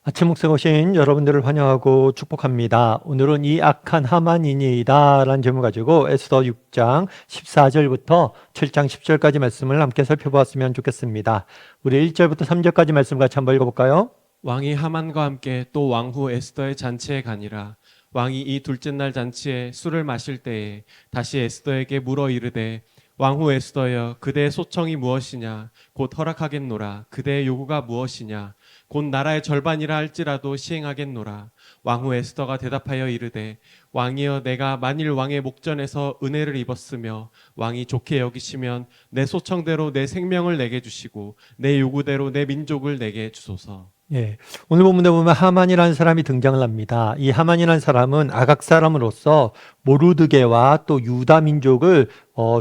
아침 목생 오신 여러분들을 환영하고 축복합니다. 오늘은 이 악한 하만이니이다 라는 제목을 가지고 에스더 6장 14절부터 7장 10절까지 말씀을 함께 살펴보았으면 좋겠습니다. 우리 1절부터 3절까지 말씀 같이 한번 읽어볼까요? 왕이 하만과 함께 또 왕후 에스더의 잔치에 가니라. 왕이 이 둘째 날 잔치에 술을 마실 때에 다시 에스더에게 물어 이르되 왕후 에스더여 그대의 소청이 무엇이냐 곧 허락하겠노라. 그대의 요구가 무엇이냐 곧 나라의 절반이라 할지라도 시행하겠노라. 왕후 에스더가 대답하여 이르되 왕이여 내가 만일 왕의 목전에서 은혜를 입었으며 왕이 좋게 여기시면 내 소청대로 내 생명을 내게 주시고 내 요구대로 내 민족을 내게 주소서. 예, 오늘 본문에 보면 하만이라는 사람이 등장을 합니다. 이 하만이라는 사람은 아각 사람으로서 모르드게와 또 유다 민족을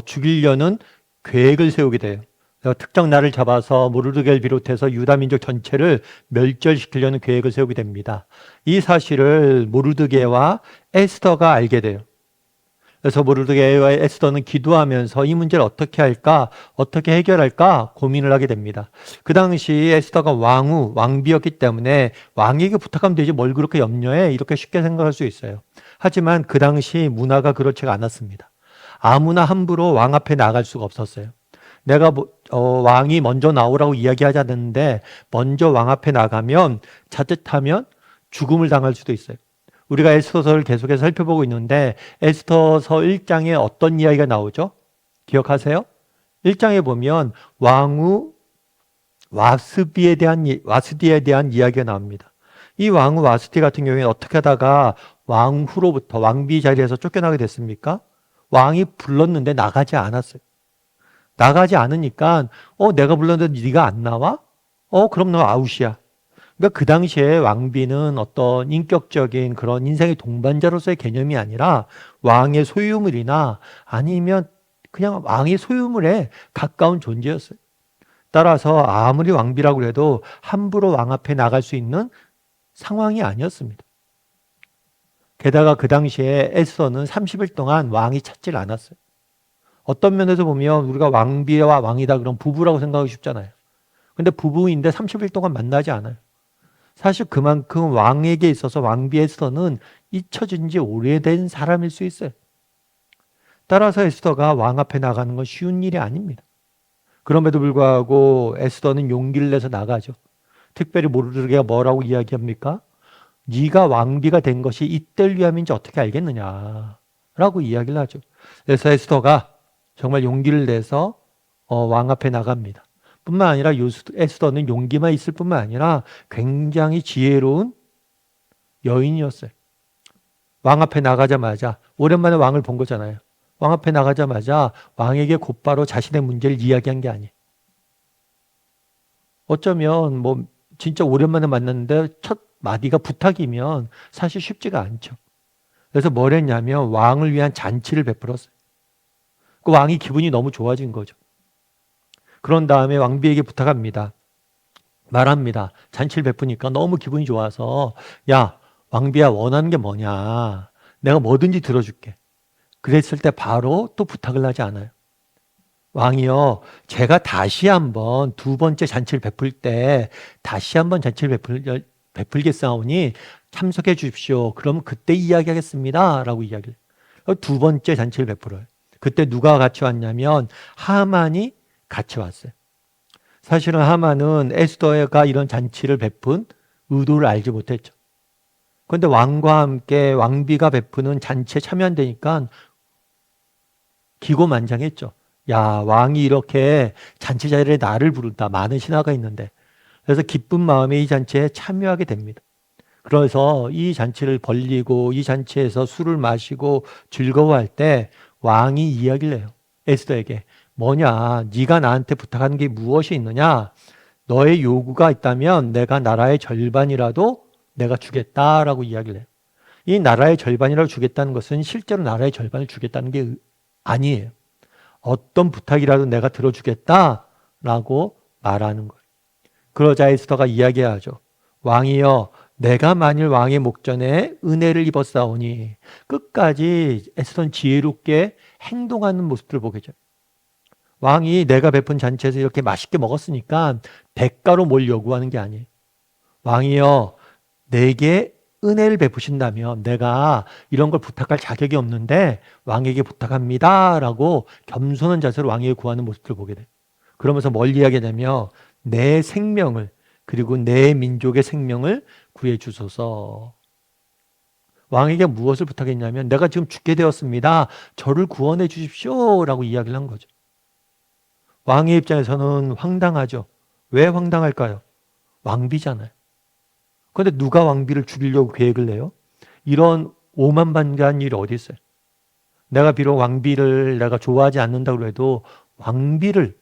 죽이려는 계획을 세우게 돼요. 그래서 특정 날을 잡아서 모르드게를 비롯해서 유다 민족 전체를 멸절시키려는 계획을 세우게 됩니다. 이 사실을 모르드게와 에스더가 알게 돼요. 그래서 모르드게와 에스더는 기도하면서 이 문제를 어떻게 할까, 어떻게 해결할까 고민을 하게 됩니다. 그 당시 에스더가 왕비였기 때문에 왕에게 부탁하면 되지 뭘 그렇게 염려해? 이렇게 쉽게 생각할 수 있어요. 하지만 그 당시 문화가 그렇지가 않았습니다. 아무나 함부로 왕 앞에 나갈 수가 없었어요. 내가 왕이 먼저 나오라고 이야기하지 않는데 먼저 왕 앞에 나가면 자칫하면 죽음을 당할 수도 있어요. 우리가 에스더서를 계속해서 살펴보고 있는데 에스더서 1장에 어떤 이야기가 나오죠? 기억하세요? 1장에 보면 왕후 와스디에 대한 이야기가 나옵니다. 이 왕후 와스디 같은 경우에는 어떻게 하다가 왕후로부터 왕비 자리에서 쫓겨나게 됐습니까? 왕이 불렀는데 나가지 않았어요. 나가지 않으니까 내가 불렀는데 네가 안 나와? 그럼 너 아웃이야. 그러니까 그 당시에 왕비는 어떤 인격적인 그런 인생의 동반자로서의 개념이 아니라 왕의 소유물이나 아니면 그냥 왕의 소유물에 가까운 존재였어요. 따라서 아무리 왕비라고 해도 함부로 왕 앞에 나갈 수 있는 상황이 아니었습니다. 게다가 그 당시에 에스더는 30일 동안 왕이 찾질 않았어요. 어떤 면에서 보면 우리가 왕비와 왕이다 그럼 부부라고 생각하기 쉽잖아요. 근데 부부인데 30일 동안 만나지 않아요. 사실 그만큼 왕에게 있어서 왕비 에스더는 잊혀진 지 오래된 사람일 수 있어요. 따라서 에스더가 왕 앞에 나가는 건 쉬운 일이 아닙니다. 그럼에도 불구하고 에스더는 용기를 내서 나가죠. 특별히 모르드게가 뭐라고 이야기합니까? 네가 왕비가 된 것이 이때를 위함인지 어떻게 알겠느냐 라고 이야기를 하죠. 그래서 에스더가 정말 용기를 내서 왕 앞에 나갑니다. 뿐만 아니라 에스더는 용기만 있을 뿐만 아니라 굉장히 지혜로운 여인이었어요. 왕 앞에 나가자마자 오랜만에 왕을 본 거잖아요. 왕 앞에 나가자마자 왕에게 곧바로 자신의 문제를 이야기한 게 아니에요. 어쩌면 뭐 진짜 오랜만에 만났는데 첫 마디가 부탁이면 사실 쉽지가 않죠. 그래서 뭘 했냐면 왕을 위한 잔치를 베풀었어요. 그 왕이 기분이 너무 좋아진 거죠. 그런 다음에 왕비에게 부탁합니다. 말합니다. 잔치를 베푸니까 너무 기분이 좋아서 야, 왕비야 원하는 게 뭐냐. 내가 뭐든지 들어줄게. 그랬을 때 바로 또 부탁을 하지 않아요. 왕이요, 제가 다시 한번 두 번째 잔치를 베풀 때 다시 한번 잔치를 베풀겠사오니 참석해 주십시오. 그럼 그때 이야기하겠습니다. 라고 이야기를 해요. 두 번째 잔치를 베풀어요. 그때 누가 같이 왔냐면 하만이 같이 왔어요. 사실은 하만은 에스더가 이런 잔치를 베푼 의도를 알지 못했죠. 그런데 왕과 함께 왕비가 베푸는 잔치에 참여한다니까 기고만장했죠. 야, 왕이 이렇게 잔치 자리에 나를 부른다. 많은 신하가 있는데. 그래서 기쁜 마음에 이 잔치에 참여하게 됩니다. 그래서 이 잔치를 벌리고 이 잔치에서 술을 마시고 즐거워할 때 왕이 이야기를 해요. 에스더에게. 뭐냐, 네가 나한테 부탁하는 게 무엇이 있느냐? 너의 요구가 있다면 내가 나라의 절반이라도 내가 주겠다라고 이야기를 해요. 이 나라의 절반이라고 주겠다는 것은 실제로 나라의 절반을 주겠다는 게 아니에요. 어떤 부탁이라도 내가 들어주겠다라고 말하는 거예요. 그러자 에스더가 이야기하죠. 왕이여, 내가 만일 왕의 목전에 은혜를 입었사오니 끝까지 에스더는 지혜롭게 행동하는 모습들을 보게 돼요. 왕이 내가 베푼 잔치에서 이렇게 맛있게 먹었으니까 대가로 뭘 요구하는 게 아니에요. 왕이여, 내게 은혜를 베푸신다면 내가 이런 걸 부탁할 자격이 없는데 왕에게 부탁합니다 라고 겸손한 자세로 왕에게 구하는 모습들을 보게 돼요. 그러면서 뭘 이야기하냐면 내 생명을 그리고 내 민족의 생명을 구해 주소서. 왕에게 무엇을 부탁했냐면 내가 지금 죽게 되었습니다. 저를 구원해 주십시오 라고 이야기를 한 거죠. 왕의 입장에서는 황당하죠. 왜 황당할까요? 왕비잖아요. 그런데 누가 왕비를 죽이려고 계획을 내요? 이런 오만반간 일이 어디 있어요? 내가 비록 왕비를 내가 좋아하지 않는다고 해도 왕비를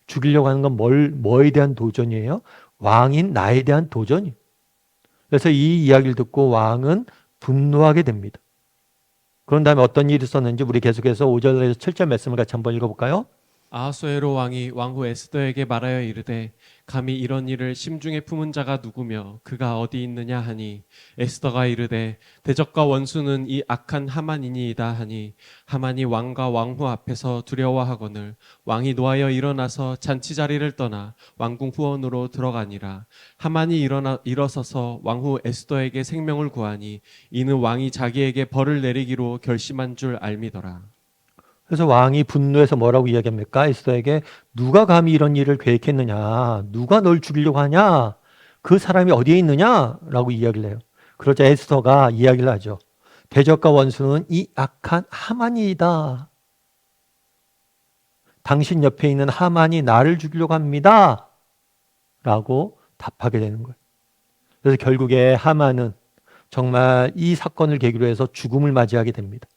죽이려고 하는 건 뭐에 대한 도전이에요? 왕인 나에 대한 도전이에요. 그래서 이 이야기를 듣고 왕은 분노하게 됩니다. 그런 다음에 어떤 일이 있었는지 우리 계속해서 5절에서 7절 말씀을 같이 한번 읽어볼까요? 아하수에로 왕이 왕후 에스더에게 말하여 이르되 감히 이런 일을 심중에 품은 자가 누구며 그가 어디 있느냐 하니 에스더가 이르되 대적과 원수는 이 악한 하만이니이다 하니 하만이 왕과 왕후 앞에서 두려워하거늘 왕이 노하여 일어나서 잔치 자리를 떠나 왕궁 후원으로 들어가니라. 하만이 일어서서 왕후 에스더에게 생명을 구하니 이는 왕이 자기에게 벌을 내리기로 결심한 줄 알미더라. 그래서 왕이 분노해서 뭐라고 이야기합니까? 에스더에게 누가 감히 이런 일을 계획했느냐? 누가 널 죽이려고 하냐? 그 사람이 어디에 있느냐? 라고 이야기를 해요. 그러자 에스더가 이야기를 하죠. 대적과 원수는 이 악한 하만이다. 당신 옆에 있는 하만이 나를 죽이려고 합니다. 라고 답하게 되는 거예요. 그래서 결국에 하만은 정말 이 사건을 계기로 해서 죽음을 맞이하게 됩니다.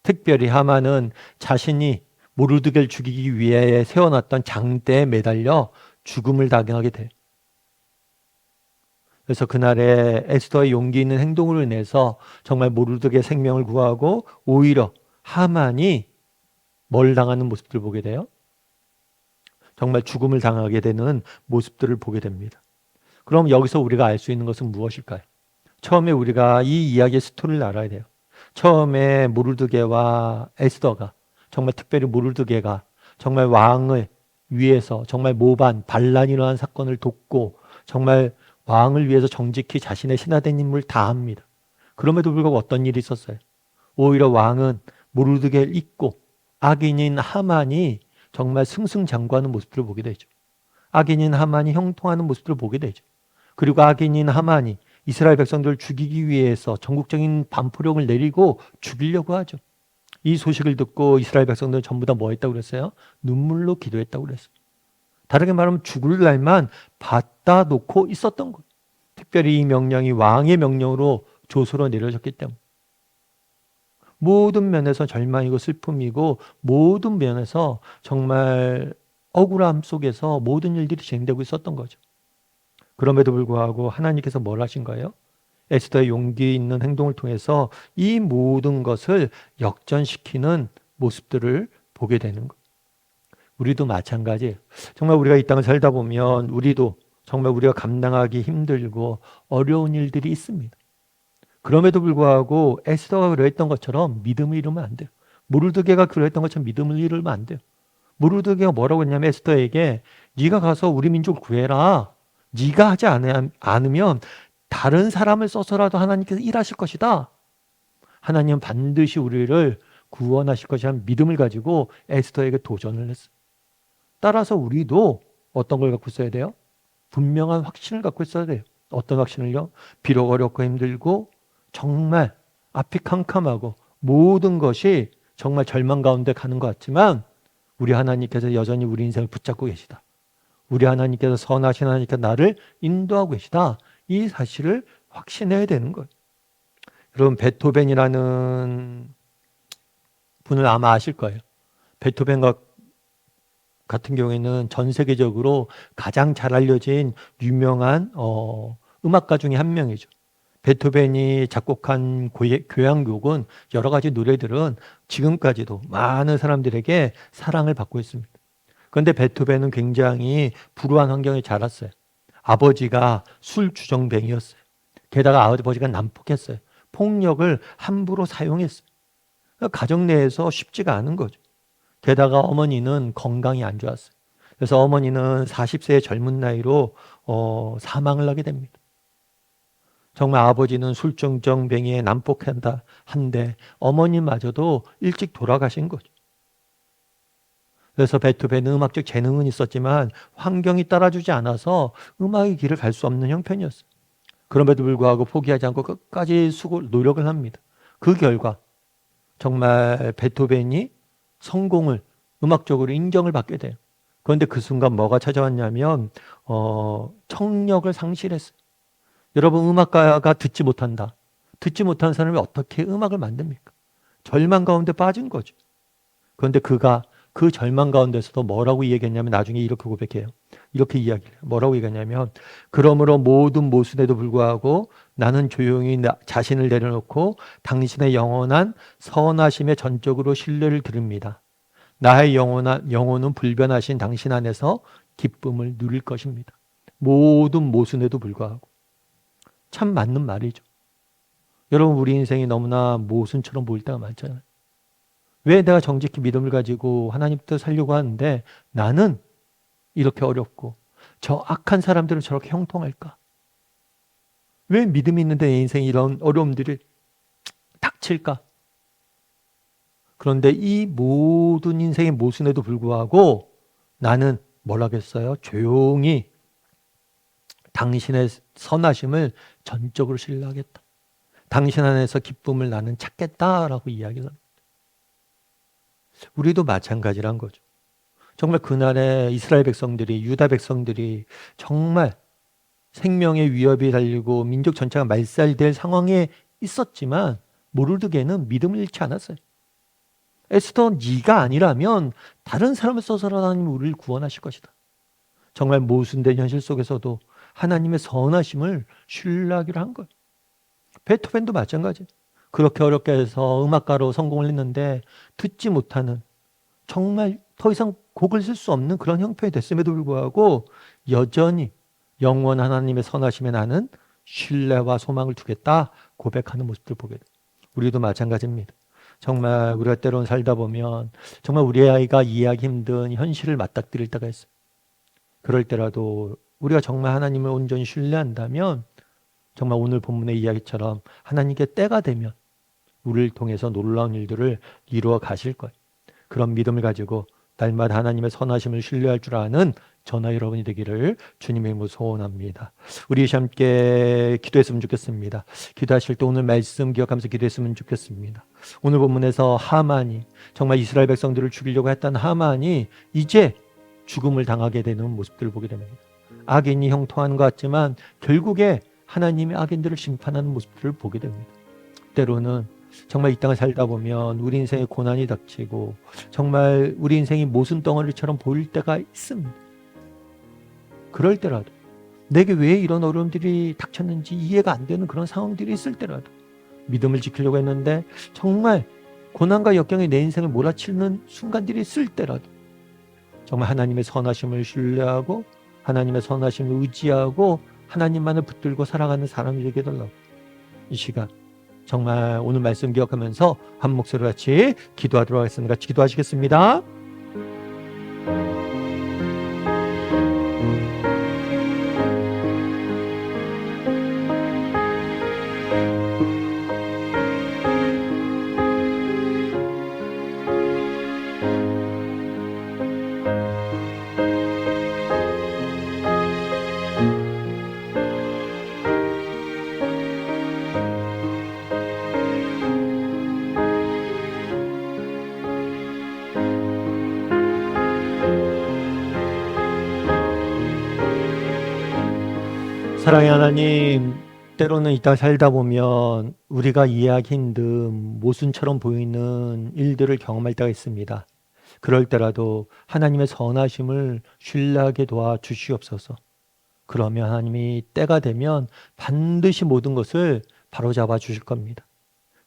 특별히 하만은 자신이 모르드게를 죽이기 위해 세워놨던 장대에 매달려 죽음을 당하게 돼요. 그래서 그날에 에스더의 용기 있는 행동으로 인해서 정말 모르드게의 생명을 구하고 오히려 하만이 뭘 당하는 모습들을 보게 돼요. 정말 죽음을 당하게 되는 모습들을 보게 됩니다. 그럼 여기서 우리가 알 수 있는 것은 무엇일까요? 처음에 우리가 이 이야기의 스토리를 알아야 돼요. 처음에 모르드게와 에스더가 정말 특별히 모르드게가 정말 왕을 위해서 정말 모반 반란이 일어난 사건을 돕고 정말 왕을 위해서 정직히 자신의 신하된 임무를 다합니다. 그럼에도 불구하고 어떤 일이 있었어요? 오히려 왕은 모르드게를 잊고 악인인 하만이 정말 승승장구하는 모습들을 보게 되죠. 악인인 하만이 형통하는 모습들을 보게 되죠. 그리고 악인인 하만이 이스라엘 백성들을 죽이기 위해서 전국적인 반포령을 내리고 죽이려고 하죠. 이 소식을 듣고 이스라엘 백성들은 전부 다 뭐 했다고 그랬어요? 눈물로 기도했다고 그랬어요. 다르게 말하면 죽을 날만 받다 놓고 있었던 거예요. 특별히 이 명령이 왕의 명령으로 조서로 내려졌기 때문에. 모든 면에서 절망이고 슬픔이고 모든 면에서 정말 억울함 속에서 모든 일들이 진행되고 있었던 거죠. 그럼에도 불구하고 하나님께서 뭘 하신 거예요? 에스더의 용기 있는 행동을 통해서 이 모든 것을 역전시키는 모습들을 보게 되는 거예요. 우리도 마찬가지예요. 정말 우리가 이 땅을 살다 보면 우리도 정말 우리가 감당하기 힘들고 어려운 일들이 있습니다. 그럼에도 불구하고 에스더가 그러했던 것처럼 믿음을 잃으면 안 돼요. 모르드게가 그러했던 것처럼 믿음을 잃으면 안 돼요. 모르드게가 뭐라고 했냐면 에스더에게 네가 가서 우리 민족을 구해라. 네가 하지 않으면 다른 사람을 써서라도 하나님께서 일하실 것이다. 하나님은 반드시 우리를 구원하실 것이라는 믿음을 가지고 에스더에게 도전을 했어요. 따라서 우리도 어떤 걸 갖고 있어야 돼요? 분명한 확신을 갖고 있어야 돼요. 어떤 확신을요? 비록 어렵고 힘들고 정말 앞이 캄캄하고 모든 것이 정말 절망 가운데 가는 것 같지만 우리 하나님께서 여전히 우리 인생을 붙잡고 계시다. 우리 하나님께서 선하신 하나님께서 나를 인도하고 계시다. 이 사실을 확신해야 되는 거예요. 여러분 베토벤이라는 분을 아마 아실 거예요. 베토벤 같은 경우에는 전 세계적으로 가장 잘 알려진 유명한 음악가 중에 한 명이죠. 베토벤이 작곡한 교향곡은 여러 가지 노래들은 지금까지도 많은 사람들에게 사랑을 받고 있습니다. 그런데 베토벤은 굉장히 불우한 환경에 자랐어요. 아버지가 술 주정뱅이였어요. 게다가 아버지가 난폭했어요. 폭력을 함부로 사용했어요. 가정 내에서 쉽지가 않은 거죠. 게다가 어머니는 건강이 안 좋았어요. 그래서 어머니는 40세의 젊은 나이로 사망을 하게 됩니다. 정말 아버지는 술중정뱅이에 난폭한다 한데 어머님마저도 일찍 돌아가신 거죠. 그래서 베토벤은 음악적 재능은 있었지만 환경이 따라주지 않아서 음악의 길을 갈 수 없는 형편이었어요. 그럼에도 불구하고 포기하지 않고 끝까지 노력을 합니다. 그 결과 정말 베토벤이 성공을 음악적으로 인정을 받게 돼요. 그런데 그 순간 뭐가 찾아왔냐면 청력을 상실했어요. 여러분, 음악가가 듣지 못한다. 듣지 못하는 사람이 어떻게 음악을 만듭니까? 절망 가운데 빠진 거죠. 그런데 그가 그 절망 가운데서도 뭐라고 얘기했냐면 나중에 이렇게 고백해요. 이렇게 이야기해요. 뭐라고 얘기했냐면 그러므로 모든 모순에도 불구하고 나는 조용히 자신을 내려놓고 당신의 영원한 선하심에 전적으로 신뢰를 드립니다. 나의 영혼은 불변하신 당신 안에서 기쁨을 누릴 것입니다. 모든 모순에도 불구하고. 참 맞는 말이죠. 여러분, 우리 인생이 너무나 모순처럼 보일 때가 많잖아요. 왜 내가 정직히 믿음을 가지고 하나님 뜻 살려고 하는데 나는 이렇게 어렵고 저 악한 사람들은 저렇게 형통할까? 왜 믿음이 있는데 내 인생에 이런 어려움들이 닥칠까? 그런데 이 모든 인생의 모순에도 불구하고 나는 뭘 하겠어요? 조용히 당신의 선하심을 전적으로 신뢰하겠다. 당신 안에서 기쁨을 나는 찾겠다라고 이야기를 합니다. 우리도 마찬가지란 거죠. 정말 그날에 이스라엘 백성들이, 유다 백성들이 정말 생명의 위협이 달리고 민족 전체가 말살될 상황에 있었지만 모르드게는 믿음을 잃지 않았어요. 에스더, 네가 아니라면 다른 사람을 써서라도 하나님 우리를 구원하실 것이다. 정말 모순된 현실 속에서도 하나님의 선하심을 신뢰하기로 한 거예요. 베토벤도 마찬가지예요. 그렇게 어렵게 해서 음악가로 성공을 했는데 듣지 못하는, 정말 더 이상 곡을 쓸 수 없는 그런 형편이 됐음에도 불구하고 여전히 영원 하나님의 선하심에 나는 신뢰와 소망을 두겠다 고백하는 모습들을 보게 돼요. 우리도 마찬가지입니다. 정말 우리가 때로는 살다 보면 정말 우리 아이가 이해하기 힘든 현실을 맞닥뜨릴 때가 있어요. 그럴 때라도 우리가 정말 하나님을 온전히 신뢰한다면 정말 오늘 본문의 이야기처럼 하나님께 때가 되면 우리를 통해서 놀라운 일들을 이루어 가실 거예요. 그런 믿음을 가지고 날마다 하나님의 선하심을 신뢰할 줄 아는 저나 여러분이 되기를 주님의 이름으로 소원합니다. 우리 함께 기도했으면 좋겠습니다. 기도하실 때 오늘 말씀 기억하면서 기도했으면 좋겠습니다. 오늘 본문에서 하만이, 정말 이스라엘 백성들을 죽이려고 했던 하만이 이제 죽음을 당하게 되는 모습들을 보게 됩니다. 악인이 형통하는 것 같지만 결국에 하나님이 악인들을 심판하는 모습들을 보게 됩니다. 때로는 정말 이 땅을 살다 보면 우리 인생에 고난이 닥치고 정말 우리 인생이 모순 덩어리처럼 보일 때가 있습니다. 그럴 때라도 내게 왜 이런 어려움들이 닥쳤는지 이해가 안 되는 그런 상황들이 있을 때라도 믿음을 지키려고 했는데 정말 고난과 역경이 내 인생을 몰아치는 순간들이 있을 때라도 정말 하나님의 선하심을 신뢰하고 하나님의 선하심을 의지하고 하나님만을 붙들고 살아가는 사람이 되게 해달라고. 이 시간 정말 오늘 말씀 기억하면서 한 목소리로 같이 기도하도록 하겠습니다. 같이 기도하시겠습니다. 사랑의 하나님, 때로는 이 땅 살다 보면 우리가 이해하기 힘든 모순처럼 보이는 일들을 경험할 때가 있습니다. 그럴 때라도 하나님의 선하심을 신뢰하게 도와주시옵소서. 그러면 하나님이 때가 되면 반드시 모든 것을 바로잡아 주실 겁니다.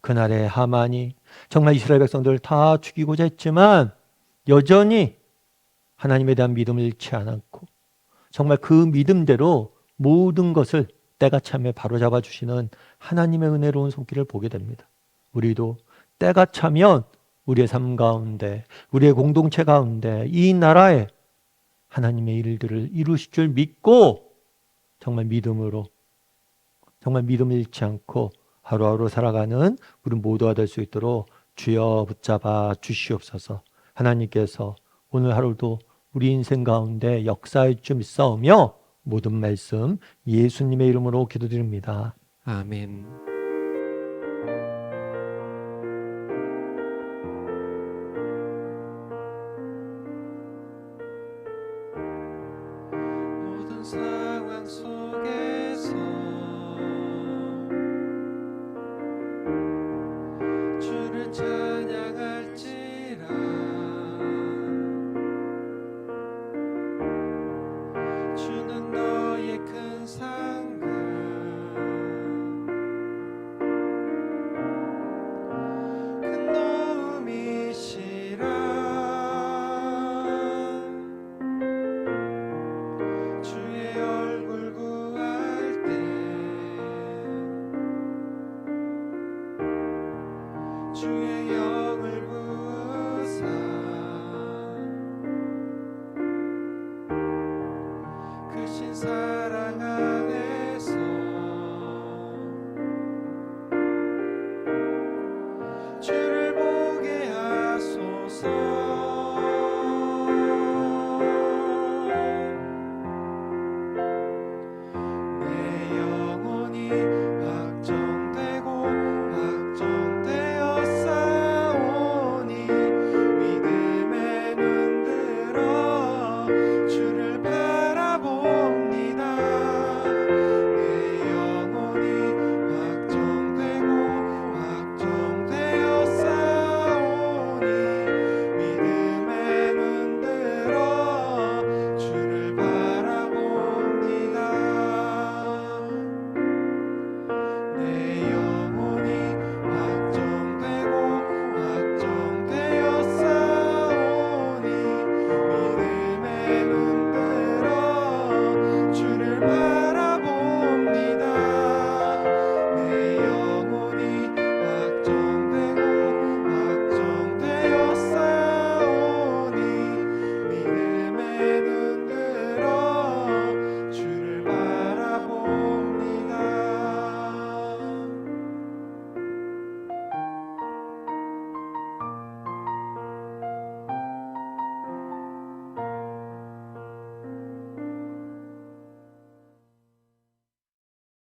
그날에 하만이 정말 이스라엘 백성들을 다 죽이고자 했지만 여전히 하나님에 대한 믿음을 잃지 않았고 정말 그 믿음대로 모든 것을 때가 차면 바로잡아 주시는 하나님의 은혜로운 손길을 보게 됩니다. 우리도 때가 차면 우리의 삶 가운데, 우리의 공동체 가운데, 이 나라에 하나님의 일들을 이루실 줄 믿고 정말 믿음으로 정말 믿음을 잃지 않고 하루하루 살아가는 우리 모두가 될 수 있도록 주여 붙잡아 주시옵소서. 하나님께서 오늘 하루도 우리 인생 가운데 역사할 줄 믿사오며 모든 말씀 예수님의 이름으로 기도드립니다. 아멘.